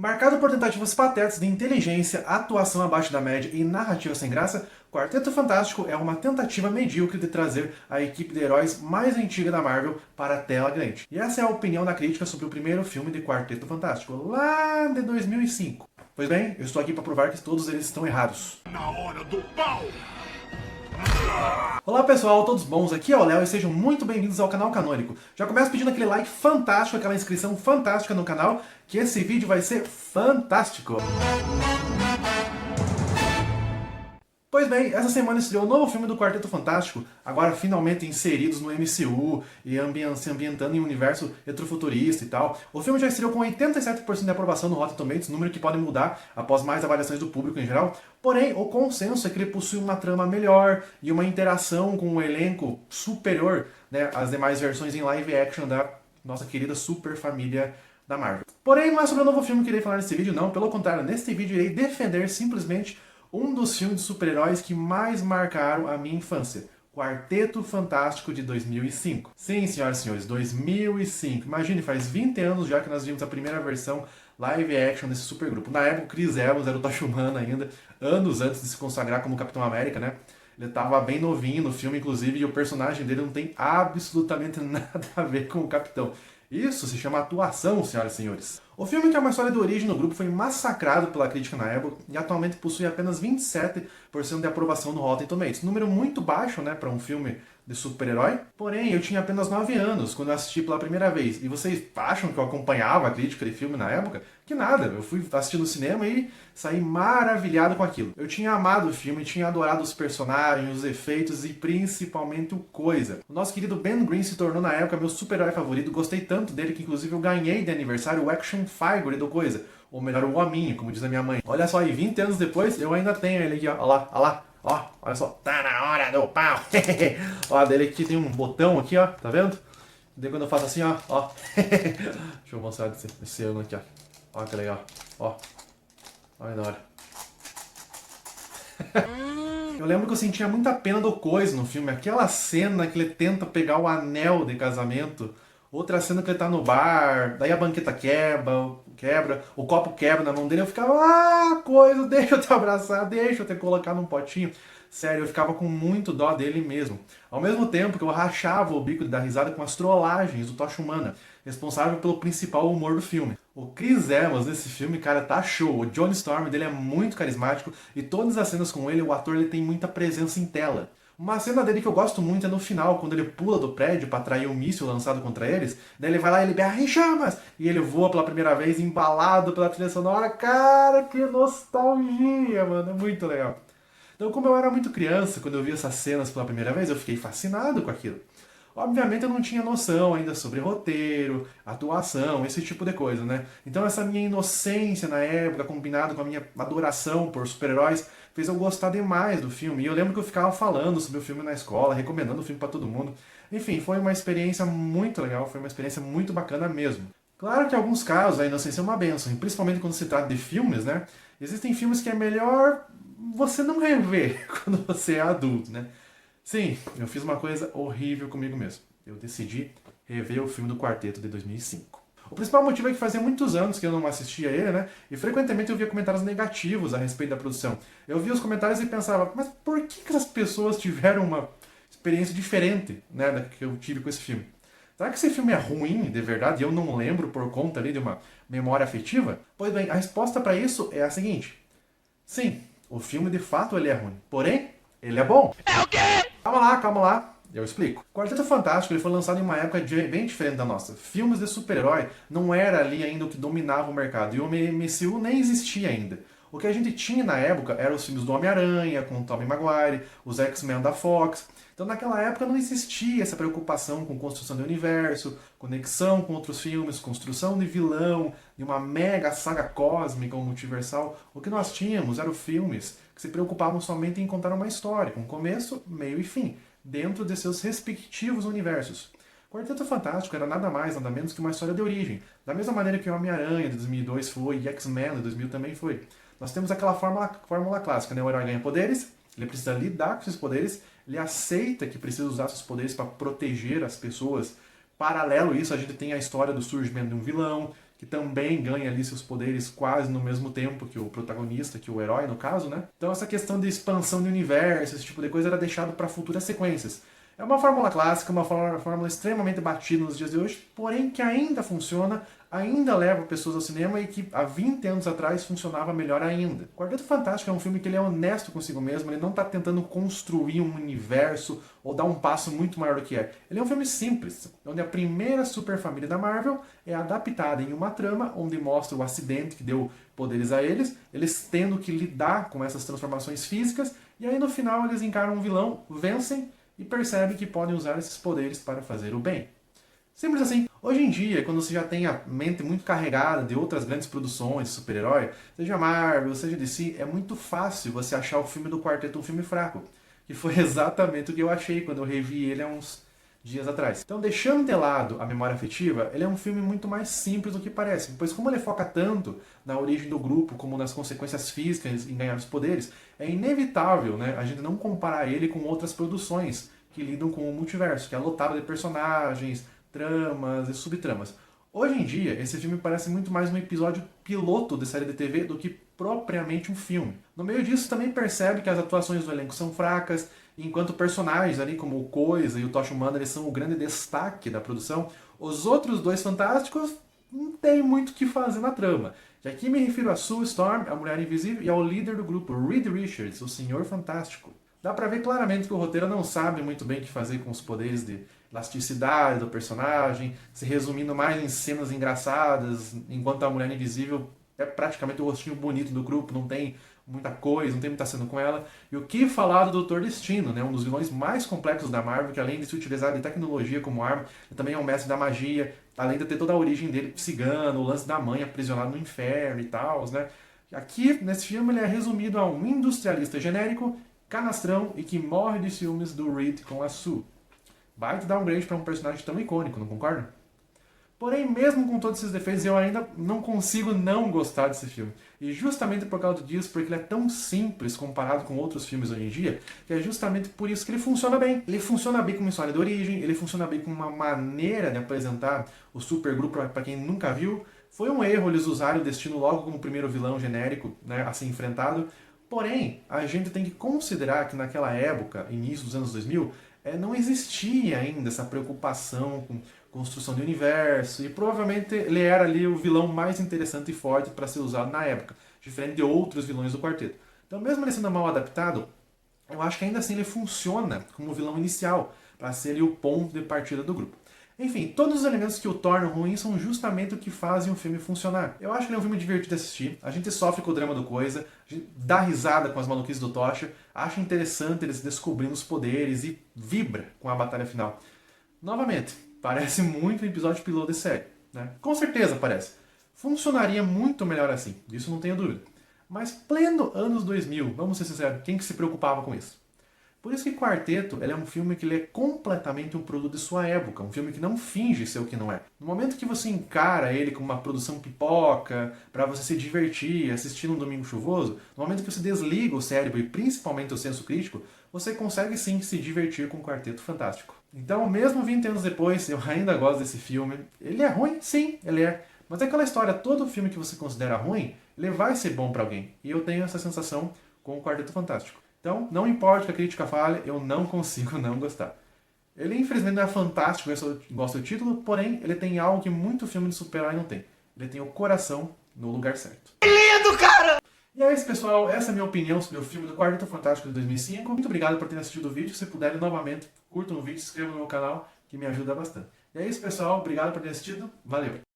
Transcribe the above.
Marcado por tentativas patéticas de inteligência, atuação abaixo da média e narrativa sem graça, Quarteto Fantástico é uma tentativa medíocre de trazer a equipe de heróis mais antiga da Marvel para a tela grande. E essa é a opinião da crítica sobre o primeiro filme de Quarteto Fantástico, lá de 2005. Pois bem, eu estou aqui para provar que todos eles estão errados. Na hora do pau! Olá pessoal, todos bons? Aqui é o Léo e sejam muito bem-vindos ao canal Canônico. Já começo pedindo aquele like fantástico, aquela inscrição fantástica no canal, que esse vídeo vai ser fantástico! Pois bem, essa semana estreou o novo filme do Quarteto Fantástico, agora finalmente inseridos no MCU e se ambientando em um universo retrofuturista e tal. O filme já estreou com 87% de aprovação no Rotten Tomatoes, número que pode mudar após mais avaliações do público em geral. Porém, o consenso é que ele possui uma trama melhor e uma interação com um elenco superior, né, às demais versões em live action da nossa querida super família da Marvel. Porém, não é sobre o novo filme que irei falar nesse vídeo, não. Pelo contrário, neste vídeo irei defender simplesmente um dos filmes de super-heróis que mais marcaram a minha infância. Quarteto Fantástico de 2005. Sim, senhoras e senhores, 2005. Imagine, faz 20 anos já que nós vimos a primeira versão live action desse supergrupo. Na época, o Chris Evans era o Tocha Humana ainda, anos antes de se consagrar como Capitão América, né? Ele estava bem novinho no filme, inclusive, e o personagem dele não tem absolutamente nada a ver com o Capitão. Isso se chama atuação, senhoras e senhores. O filme, que é uma história de origem no grupo, foi massacrado pela crítica na época e atualmente possui apenas 27% de aprovação no Rotten Tomatoes. Número muito baixo, né, para um filme de super-herói. Porém, eu tinha apenas 9 anos quando eu assisti pela primeira vez. E vocês acham que eu acompanhava a crítica de filme na época? Que nada, eu fui assistir no cinema e saí maravilhado com aquilo. Eu tinha amado o filme, tinha adorado os personagens, os efeitos e principalmente o Coisa. O nosso querido Ben Grimm se tornou na época meu super-herói favorito, gostei tanto dele que inclusive eu ganhei de aniversário o action figure do Coisa. Ou melhor, o hominho, como diz a minha mãe. Olha só aí, 20 anos depois eu ainda tenho ele aqui, ó. Olha lá, olha lá. Ó, olha só, tá na hora do pau. Ó, dele aqui tem um botão aqui, ó, tá vendo? Daí quando eu faço assim, ó. Deixa eu mostrar esse ângulo aqui, ó. Ó que legal, ó. Olha da hora. Eu lembro que eu sentia muita pena do Coisa no filme. Aquela cena que ele tenta pegar o anel de casamento. Outra cena que ele tá no bar, daí a banqueta quebra, o copo quebra na mão dele, eu ficava, Coisa, deixa eu te abraçar, deixa eu te colocar num potinho. Sério, eu ficava com muito dó dele mesmo. Ao mesmo tempo que eu rachava o bico de dar risada com as trollagens do Tocha Humana, responsável pelo principal humor do filme. O Chris Evans nesse filme, cara, tá show. O Johnny Storm dele é muito carismático e todas as cenas com ele, o ator ele tem muita presença em tela. Uma cena dele que eu gosto muito é no final, quando ele pula do prédio para atrair um míssil lançado contra eles. Daí ele vai lá e ele berra em chamas! E ele voa pela primeira vez, embalado pela trilha sonora. Cara, que nostalgia, mano. É muito legal. Então, como eu era muito criança, quando eu vi essas cenas pela primeira vez, eu fiquei fascinado com aquilo. Obviamente eu não tinha noção ainda sobre roteiro, atuação, esse tipo de coisa, né? Então essa minha inocência na época, combinado com a minha adoração por super-heróis, fez eu gostar demais do filme. E eu lembro que eu ficava falando sobre o filme na escola, recomendando o filme para todo mundo. Enfim, foi uma experiência muito legal, foi uma experiência muito bacana mesmo. Claro que em alguns casos a inocência é uma bênção, e principalmente quando se trata de filmes, né? Existem filmes que é melhor você não rever quando você é adulto, né? Sim, eu fiz uma coisa horrível comigo mesmo. Eu decidi rever o filme do Quarteto de 2005. O principal motivo é que fazia muitos anos que eu não assistia ele, né? E frequentemente eu via comentários negativos a respeito da produção. Eu via os comentários e pensava, mas por que essas pessoas tiveram uma experiência diferente, né, da que eu tive com esse filme? Será que esse filme é ruim, de verdade, e eu não lembro por conta ali de uma memória afetiva? Pois bem, a resposta para isso é a seguinte. Sim, o filme de fato ele é ruim. Porém, ele é bom. É o quê? Calma lá, eu explico. Quarteto Fantástico ele foi lançado em uma época bem diferente da nossa. Filmes de super-herói não era ali ainda o que dominava o mercado, e o MCU nem existia ainda. O que a gente tinha na época eram os filmes do Homem-Aranha, com o Tobey Maguire, os X-Men da Fox. Então naquela época não existia essa preocupação com construção de universo, conexão com outros filmes, construção de vilão, de uma mega saga cósmica ou multiversal. O que nós tínhamos eram filmes que se preocupavam somente em contar uma história, com começo, meio e fim, dentro de seus respectivos universos. Quarteto Fantástico era nada mais, nada menos que uma história de origem, da mesma maneira que o Homem-Aranha de 2002 foi e X-Men de 2000 também foi. Nós temos aquela fórmula clássica, né? O herói ganha poderes, ele precisa lidar com esses poderes, ele aceita que precisa usar seus poderes para proteger as pessoas. Paralelo a isso, a gente tem a história do surgimento de um vilão, que também ganha ali seus poderes quase no mesmo tempo que o protagonista, que o herói no caso, né? Então essa questão de expansão de universo, esse tipo de coisa era deixado para futuras sequências. É uma fórmula clássica, uma fórmula extremamente batida nos dias de hoje, porém que ainda funciona, ainda leva pessoas ao cinema e que há 20 anos atrás funcionava melhor ainda. Quarteto Fantástico é um filme que ele é honesto consigo mesmo, ele não está tentando construir um universo ou dar um passo muito maior do que é. Ele é um filme simples, onde a primeira superfamília da Marvel é adaptada em uma trama onde mostra o acidente que deu poderes a eles, eles tendo que lidar com essas transformações físicas, e aí no final eles encaram um vilão, vencem, e percebem que podem usar esses poderes para fazer o bem. Simples assim. Hoje em dia, quando você já tem a mente muito carregada de outras grandes produções de super-herói, seja Marvel, seja DC, é muito fácil você achar o filme do Quarteto um filme fraco. Que foi exatamente o que eu achei quando eu revi ele há uns dias atrás. Então, deixando de lado a memória afetiva, ele é um filme muito mais simples do que parece, pois como ele foca tanto na origem do grupo como nas consequências físicas em ganhar os poderes, é inevitável, né, a gente não comparar ele com outras produções que lidam com o multiverso, que é lotado de personagens, tramas e subtramas. Hoje em dia, esse filme parece muito mais um episódio piloto de série de TV do que propriamente um filme. No meio disso, também percebe que as atuações do elenco são fracas, enquanto personagens ali como o Coisa e o Tocha Humana eles são o grande destaque da produção, os outros dois fantásticos não tem muito o que fazer na trama. E aqui me refiro a Sue Storm, a Mulher Invisível, e ao líder do grupo, Reed Richards, o Senhor Fantástico. Dá pra ver claramente que o roteiro não sabe muito bem o que fazer com os poderes de elasticidade do personagem, se resumindo mais em cenas engraçadas, enquanto a Mulher Invisível é praticamente o rostinho bonito do grupo, não tem muita coisa, não tem muita cena com ela. E o que falar do Doutor Destino, né? Um dos vilões mais complexos da Marvel, que além de se utilizar de tecnologia como arma, ele também é um mestre da magia, além de ter toda a origem dele cigano, o lance da mãe aprisionado no inferno e tal, né? Aqui, nesse filme, ele é resumido a um industrialista genérico, canastrão e que morre de ciúmes do Reed com a Sue. Baita downgrade para um personagem tão icônico, não concorda? Porém, mesmo com todos esses defeitos, eu ainda não consigo não gostar desse filme. E justamente por causa disso, porque ele é tão simples comparado com outros filmes hoje em dia, que é justamente por isso que ele funciona bem. Ele funciona bem com uma história de origem, ele funciona bem com uma maneira de apresentar o supergrupo para quem nunca viu. Foi um erro eles usarem o Destino logo como primeiro vilão genérico, né, a ser enfrentado. Porém, a gente tem que considerar que naquela época, início dos anos 2000, não existia ainda essa preocupação com construção de universo, e provavelmente ele era ali o vilão mais interessante e forte para ser usado na época, diferente de outros vilões do quarteto. Então, mesmo ele sendo mal adaptado, eu acho que ainda assim ele funciona como vilão inicial, para ser ali o ponto de partida do grupo. Enfim, todos os elementos que o tornam ruim são justamente o que fazem o filme funcionar. Eu acho que ele é um filme divertido de assistir, a gente sofre com o drama do Coisa, a gente dá risada com as maluquices do Tocha, acha interessante eles descobrindo os poderes e vibra com a batalha final. Novamente, parece muito um episódio piloto de série, né? Com certeza parece. Funcionaria muito melhor assim, disso não tenho dúvida. Mas pleno anos 2000, vamos ser sinceros, quem que se preocupava com isso? Por isso que Quarteto ele é um filme que ele é completamente um produto de sua época, um filme que não finge ser o que não é. No momento que você encara ele como uma produção pipoca, para você se divertir, assistir um domingo chuvoso, no momento que você desliga o cérebro e principalmente o senso crítico, você consegue sim se divertir com o Quarteto Fantástico. Então, mesmo 20 anos depois, eu ainda gosto desse filme. Ele é ruim? Sim, ele é. Mas é aquela história, todo filme que você considera ruim, ele vai ser bom para alguém. E eu tenho essa sensação com o Quarteto Fantástico. Então, não importa que a crítica fale, eu não consigo não gostar. Ele, infelizmente, não é fantástico, eu gosto do título, porém, ele tem algo que muito filme de super-herói não tem. Ele tem o coração no lugar certo. Que lindo, cara! E é isso, pessoal. Essa é a minha opinião sobre o filme do Quarteto Fantástico de 2005. Muito obrigado por ter assistido o vídeo. Se puderem, novamente, curtam o vídeo, se inscrevam no meu canal, que me ajuda bastante. E é isso, pessoal. Obrigado por ter assistido. Valeu!